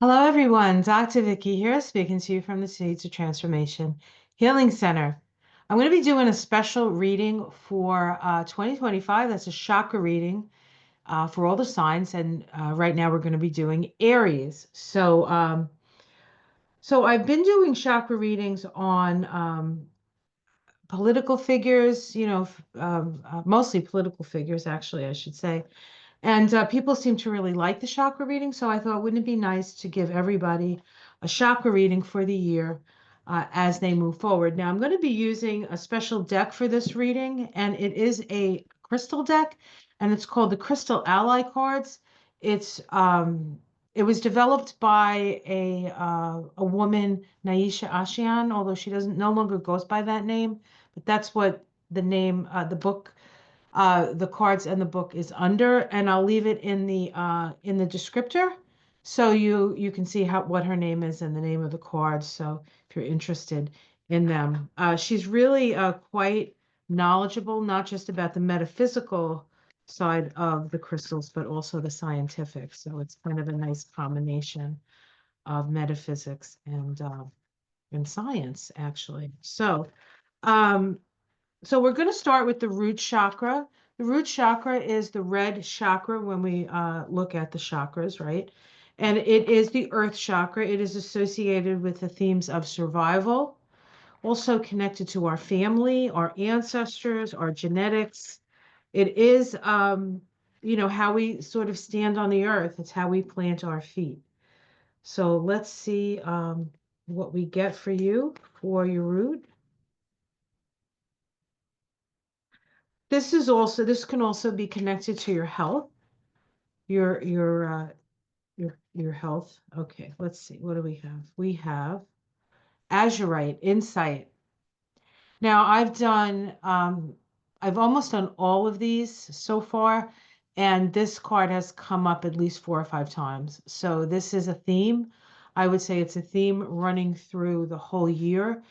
Hello, everyone. Dr. Vicky here, speaking to you from the Seeds of Transformation Healing Center. I'm going to be doing a special reading for 2025. That's a chakra reading for all the signs, and right now we're going to be doing Aries. So I've been doing chakra readings on political figures, mostly political figures, actually, I should say. And people seem to really like the chakra reading, so I thought, wouldn't it be nice to give everybody a chakra reading for the year as they move forward? Now, I'm going to be using a special deck for this reading, and it is a crystal deck, and it's called the Crystal Ally Cards. It's it was developed by a woman, Naisha Ashian, although she doesn't no longer goes by that name, but that's what the name the cards and the book is under, and I'll leave it in the descriptor so you can see how what her name is and the name of the cards. So if you're interested in them, she's really quite knowledgeable, not just about the metaphysical side of the crystals, but also the scientific. So it's kind of a nice combination of metaphysics and science, actually. Um, so we're going to start with the root chakra. The root chakra is the red chakra when we look at the chakras, right? And it is the earth chakra. It is associated with the themes of survival, also connected to our family, our ancestors, our genetics. It is, how we sort of stand on the earth. It's how we plant our feet. So let's see what we get for you for your root. This can also be connected to your health, your your uh your health. Okay, let's see. What do we have? We have azurite, insight. Now I've almost done all of these so far, and this card has come up at least 4 or 5 times. So this is a theme. I would say it's a theme running through the whole year.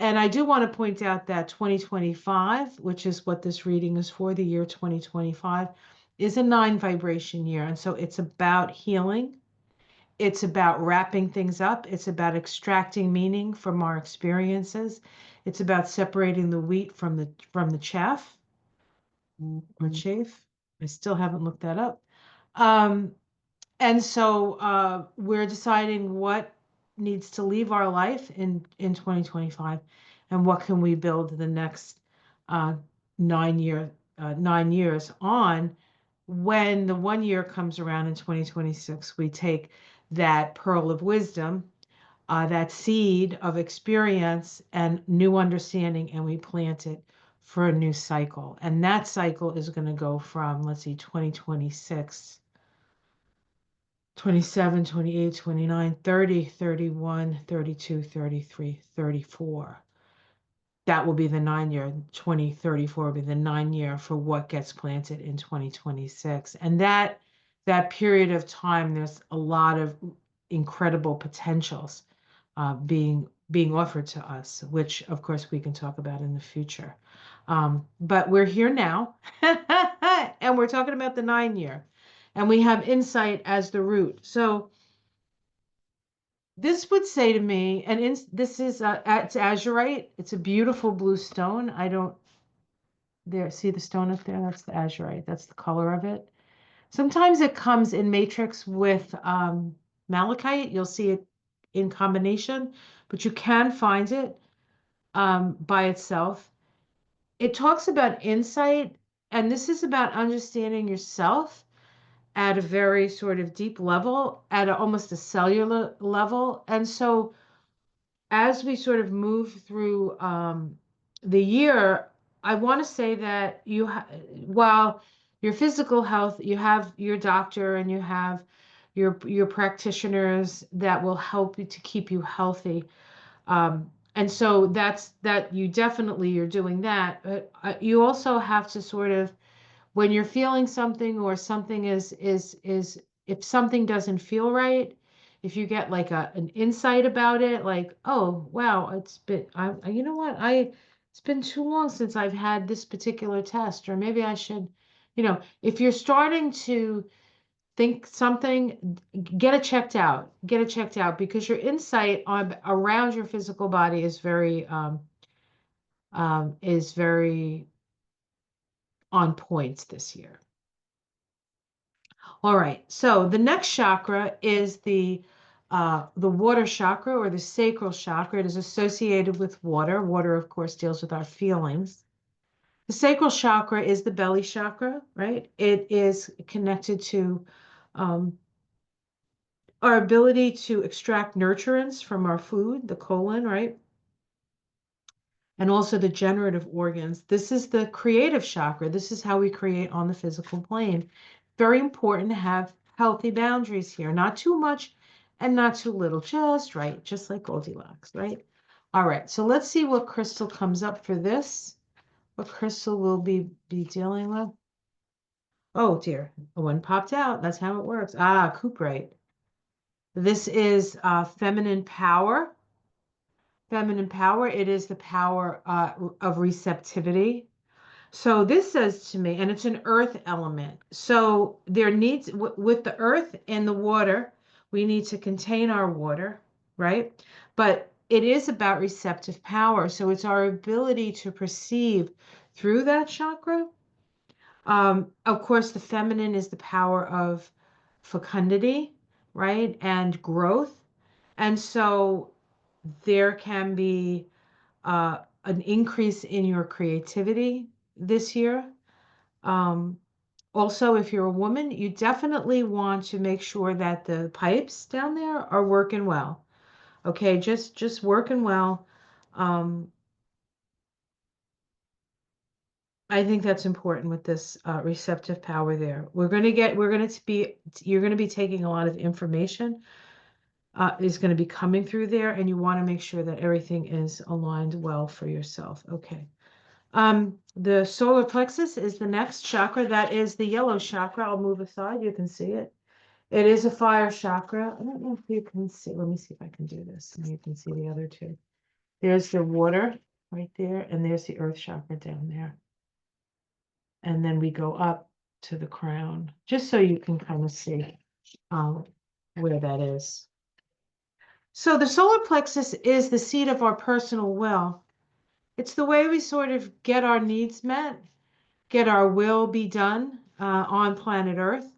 And I do want to point out that 2025, which is what this reading is for, the year 2025, is a nine vibration year. And so it's about healing. It's about wrapping things up. It's about extracting meaning from our experiences. It's about separating the wheat from the chaff or chaff. I still haven't looked that up. Um, and so we're deciding what needs to leave our life in 2025 and what can we build the next uh, 9 years on. When the 1 year comes around in 2026, we take that pearl of wisdom, that seed of experience and new understanding, and we plant it for a new cycle. And that cycle is going to go from, let's see, 2026, 27, 28, 29, 30, 31, 32, 33, 34. That will be the 9 year. 2034 will be the 9 year for what gets planted in 2026. And that period of time, there's a lot of incredible potentials being offered to us, which of course we can talk about in the future. But we're here now, and we're talking about the 9 year, and we have insight as the root. So this would say to me, and this is it's azurite. It's a beautiful blue stone. I don't there see the stone up there. That's the azurite. That's the color of it. Sometimes it comes in matrix with malachite. You'll see it in combination, but you can find it by itself. It talks about insight, and this is about understanding yourself at a very sort of deep level, at almost a cellular level. And so as we sort of move through the year, I want to say that while your physical health, you have your doctor and you have your practitioners that will help you to keep you healthy. And so that you definitely you're doing that, but you also have to sort of when you're feeling something or something is if something doesn't feel right, if you get like an insight about it, like, oh wow, you know what, it's been too long since I've had this particular test, or maybe I should, if you're starting to think something, get it checked out. Get it checked out because your insight on around your physical body is very on point this year. All right, so the next chakra is the water chakra or the sacral chakra. It is associated with water. Water, of course, deals with our feelings. The sacral chakra is the belly chakra, right? It is connected to um, our ability to extract nutrients from our food, the colon, right? And also the generative organs. This is the creative chakra. This is how we create on the physical plane. Very important to have healthy boundaries here. Not too much and not too little. Just right, just like Goldilocks, right? All right, so let's see what crystal comes up for this. What crystal will be dealing with? Oh dear, one popped out. That's how it works. Ah, cuprite. This is feminine power. Feminine power. It is the power of receptivity. So this says to me, and it's an earth element. So there needs, with the earth and the water, we need to contain our water, right? But it is about receptive power. So it's our ability to perceive through that chakra. Of course, the feminine is the power of fecundity, right? And growth. And so there can be an increase in your creativity this year. Um, Also, if you're a woman, you definitely want to make sure that the pipes down there are working well. Okay, just working well. Um, I think that's important with this receptive power there. You're going to be taking a lot of information is going to be coming through there, and you want to make sure that everything is aligned well for yourself. Okay. The solar plexus is the next chakra. That is the yellow chakra. I'll move aside. You can see it. It is a fire chakra. I don't know if you can see. Let me see if I can do this. And you can see the other two. There's the water right there, and there's the earth chakra down there. And then we go up to the crown, just so you can kind of see um, where that is. So the solar plexus is the seat of our personal will. It's the way we sort of get our needs met, get our will be done on planet Earth.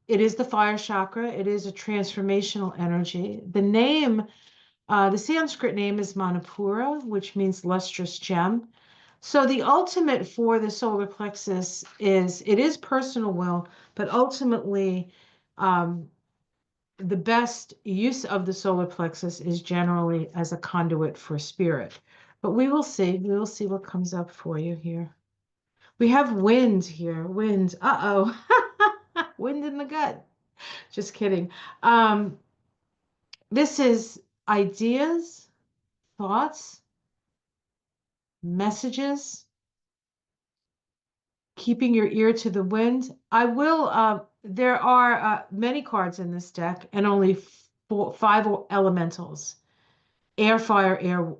It is the fire chakra. It is a transformational energy. The Sanskrit name is Manipura, which means lustrous gem. So the ultimate for the solar plexus it is personal will, but ultimately, um, the best use of the solar plexus is generally as a conduit for spirit. But we will see. We will see what comes up for you here. We have wind here. Wind. Uh-oh. Wind in the gut. Just kidding. This is ideas, thoughts, messages, keeping your ear to the wind. There are many cards in this deck and only five elementals. Air, fire, air,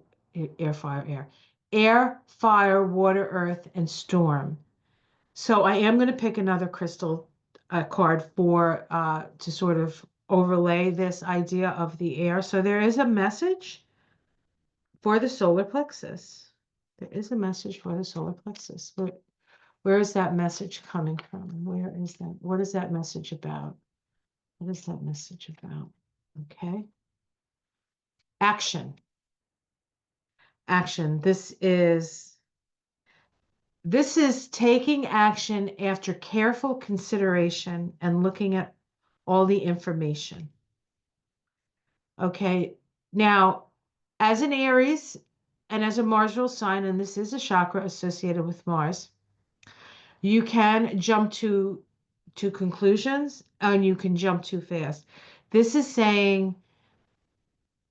fire, water, earth, and storm. So I am going to pick another crystal card to sort of overlay this idea of the air. So there is a message for the solar plexus. There is a message for the solar plexus. Where is that message coming from? Where is that? What is that message about? What is that message about? Okay. Action. Action. This is taking action after careful consideration and looking at all the information. Okay. Now, as an Aries and as a Mars rule sign, and this is a chakra associated with Mars, you can jump to conclusions and you can jump too fast. This is saying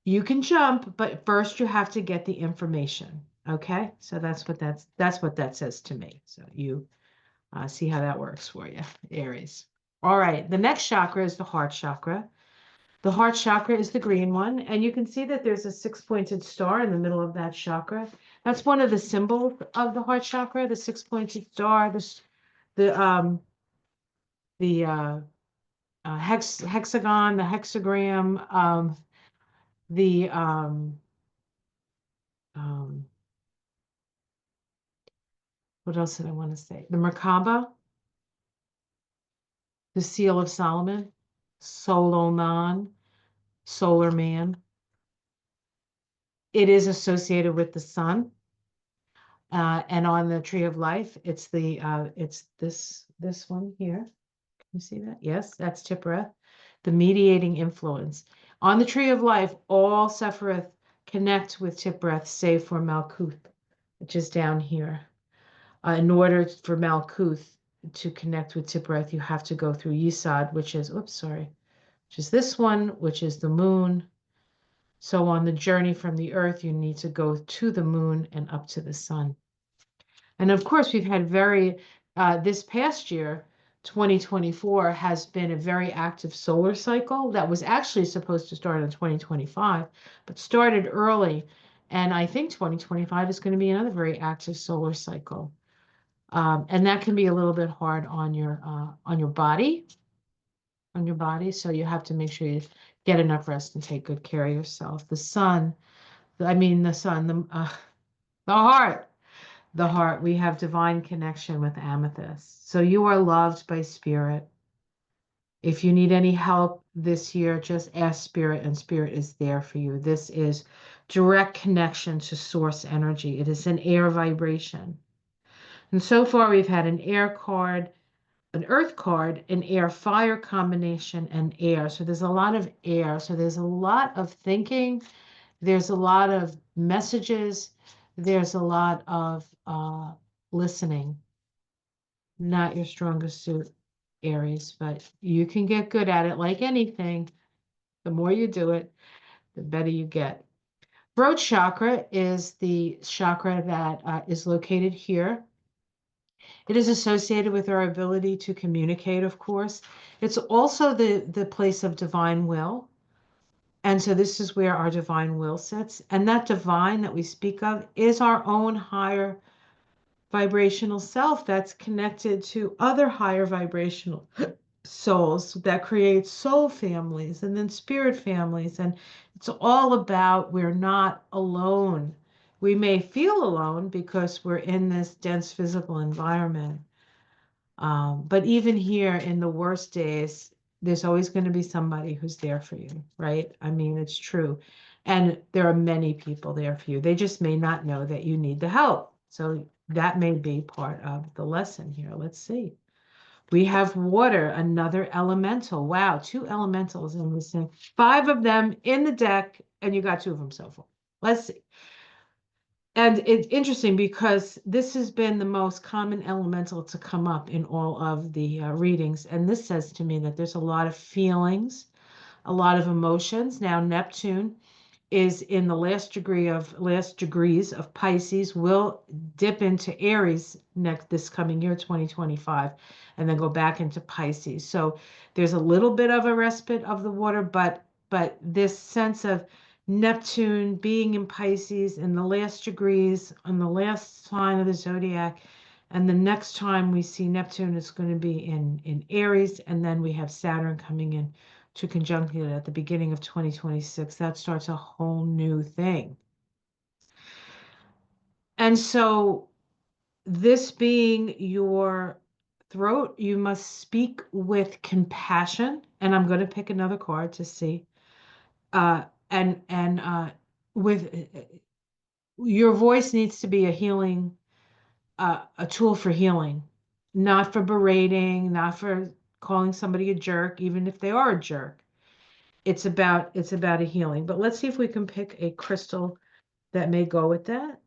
you can jump, but first you have to get the information. Okay, so that's what that says to me. So you see how that works for you, Aries. All right, the next chakra is the heart chakra. The heart chakra is the green one, and you can see that there's a six-pointed star in the middle of that chakra. That's one of the symbols of the heart chakra, the six-pointed star. The the hexagon, the hexagram, the um, what else did I want to say? The Merkaba, the Seal of Solomon, Solomon, Solar Man. It is associated with the sun, and on the Tree of Life, it's this one here. Can you see that? Yes, that's Tiphereth, the mediating influence. On the Tree of Life, all Sephiroth connect with Tiphereth, save for Malkuth, which is down here. In order for Malkuth to connect with Tiphereth, you have to go through Yesod, which is, oops, sorry, which is this one, which is the moon. So on the journey from the earth, you need to go to the moon and up to the sun. And of course, we've had this past year, 2024 has been a very active solar cycle that was actually supposed to start in 2025, but started early. And I think 2025 is going to be another very active solar cycle. And that can be a little bit hard on your body, So you have to make sure you get enough rest and take good care of yourself. The sun, the heart. The heart, we have divine connection with amethyst. So you are loved by spirit. If you need any help this year, just ask spirit, and spirit is there for you. This is direct connection to source energy. It is an air vibration. And so far, we've had an air card, an earth card, an air fire combination, and air. So there's a lot of air. So there's a lot of thinking. There's a lot of messages. There's a lot of listening. Not your strongest suit, Aries, but you can get good at it like anything. The more you do it, the better you get. Throat chakra is the chakra that is located here. It is associated with our ability to communicate, of course. It's also the place of divine will. And so this is where our divine will sits. And that divine that we speak of is our own higher vibrational self that's connected to other higher vibrational souls that create soul families and then spirit families. And it's all about we're not alone. We may feel alone because we're in this dense physical environment. But even here in the worst days, there's always going to be somebody who's there for you, right? I mean, it's true. And there are many people there for you. They just may not know that you need the help. So that may be part of the lesson here. Let's see. We have water, another elemental. Wow, two elementals in this thing. Five of them in the deck, and you got two of them so far. Let's see. And it's interesting because this has been the most common elemental to come up in all of the readings. And this says to me that there's a lot of feelings, a lot of emotions. Now, Neptune is in the last degrees of Pisces, will dip into Aries this coming year, 2025, and then go back into Pisces. So there's a little bit of a respite of the water, but this sense of Neptune being in Pisces in the last degrees on the last sign of the zodiac. And the next time we see Neptune is going to be in Aries, and then we have Saturn coming in to conjunct it at the beginning of 2026. That starts a whole new thing. And so, this being your throat, you must speak with compassion. And I'm going to pick another card to see. And with your voice needs to be a tool for healing, not for berating, not for calling somebody a jerk, even if they are a jerk. It's about a healing. But let's see if we can pick a crystal that may go with that.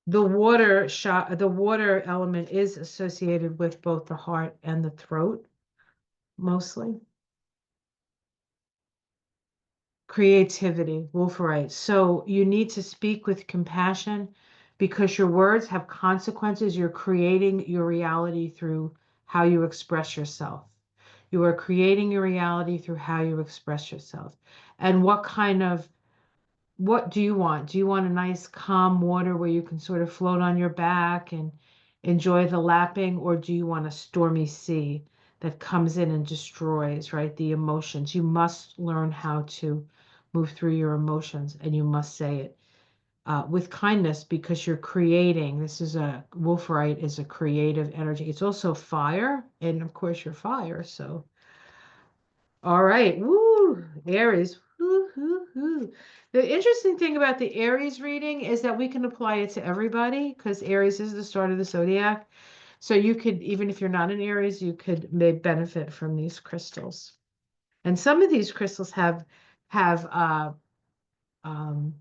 The water element is associated with both the heart and the throat, mostly. Creativity, Wolframite. So you need to speak with compassion because your words have consequences. You're creating your reality through how you express yourself. You are creating your reality through how you express yourself. And what do you want? Do you want a nice calm water where you can sort of float on your back and enjoy the lapping, or do you want a stormy sea that comes in and destroys, right? The emotions. You must learn how to move through your emotions, and you must say it with kindness, because you're creating. This is a wolfite is a creative energy. It's also fire, and of course you're fire. So, all right, woo, Aries. Woo, hoo, hoo. The interesting thing about the Aries reading is that we can apply it to everybody because Aries is the start of the zodiac. So you could, even if you're not an Aries, you could may benefit from these crystals. And some of these crystals have um,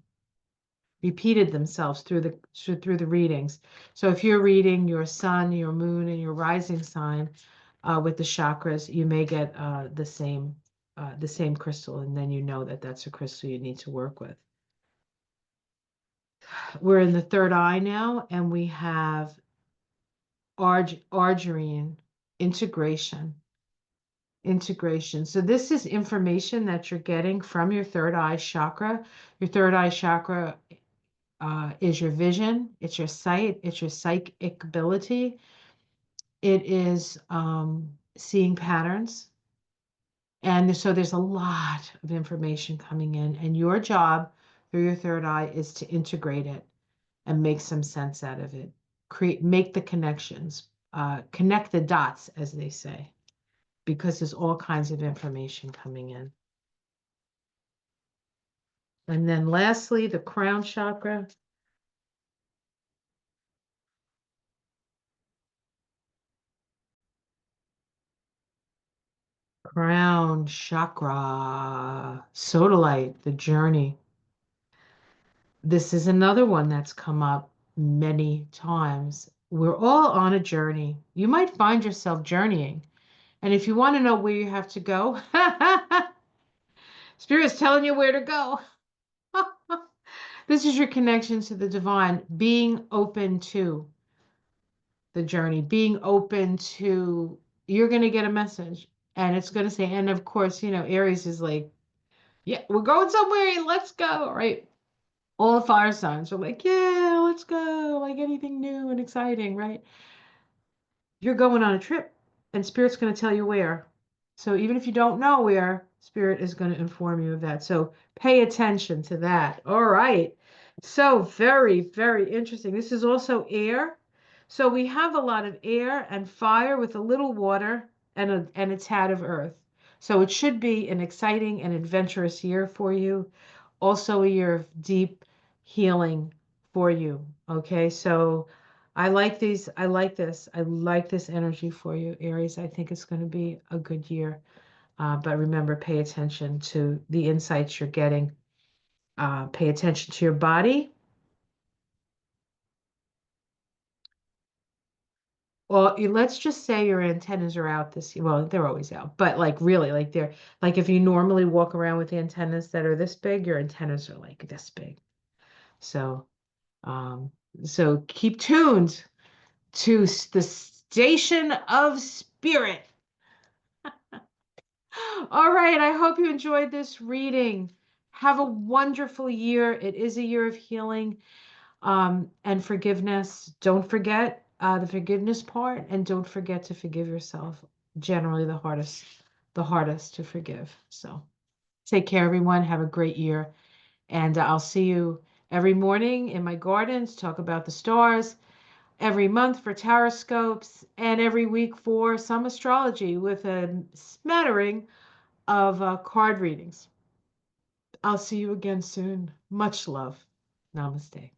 repeated themselves through the readings. So if you're reading your sun, your moon, and your rising sign with the chakras, you may get the same crystal, and then you know that that's a crystal you need to work with. We're in the third eye now, and we have arginine integration. Integration. So this is information that you're getting from your third eye chakra. Your third eye chakra is your vision, it's your sight, it's your psychic ability. It is seeing patterns. And so there's a lot of information coming in, and your job through your third eye is to integrate it and make some sense out of it. Make the connections, connect the dots, as they say, because there's all kinds of information coming in. And then lastly, the crown chakra. Crown chakra, sodalite, the journey. This is another one that's come up many times. We're all on a journey. You might find yourself journeying. And if you want to know where you have to go, Spirit's telling you where to go. This is your connection to the divine, being open to the journey, being open to, you're going to get a message and it's going to say, and of course, Aries is like, yeah, we're going somewhere. Let's go. Right. All the fire signs are like, yeah, let's go. Like anything new and exciting. Right. You're going on a trip and Spirit's going to tell you where. So even if you don't know where, Spirit is going to inform you of that. So pay attention to that. All right. So very, very interesting. This is also air. So we have a lot of air and fire with a little water and a tad of earth. So it should be an exciting and adventurous year for you. Also a year of deep healing for you. Okay. So I like these. I like this. I like this energy for you, Aries. I think it's going to be a good year. But remember, pay attention to the insights you're getting. Pay attention to your body. Well, let's just say your antennas are out this year. Well, they're always out, but like really, like they're like if you normally walk around with antennas that are this big, your antennas are like this big. So, um, so keep tuned to the station of spirit. All right, I hope you enjoyed this reading. Have a wonderful year. It is a year of healing and forgiveness. Don't forget the forgiveness part, and don't forget to forgive yourself. Generally, the hardest to forgive. So take care, everyone. Have a great year, and I'll see you every morning in my gardens. Talk about the stars. Every month for taroscopes, and every week for some astrology with a smattering of card readings. I'll see you again soon. Much love. Namaste.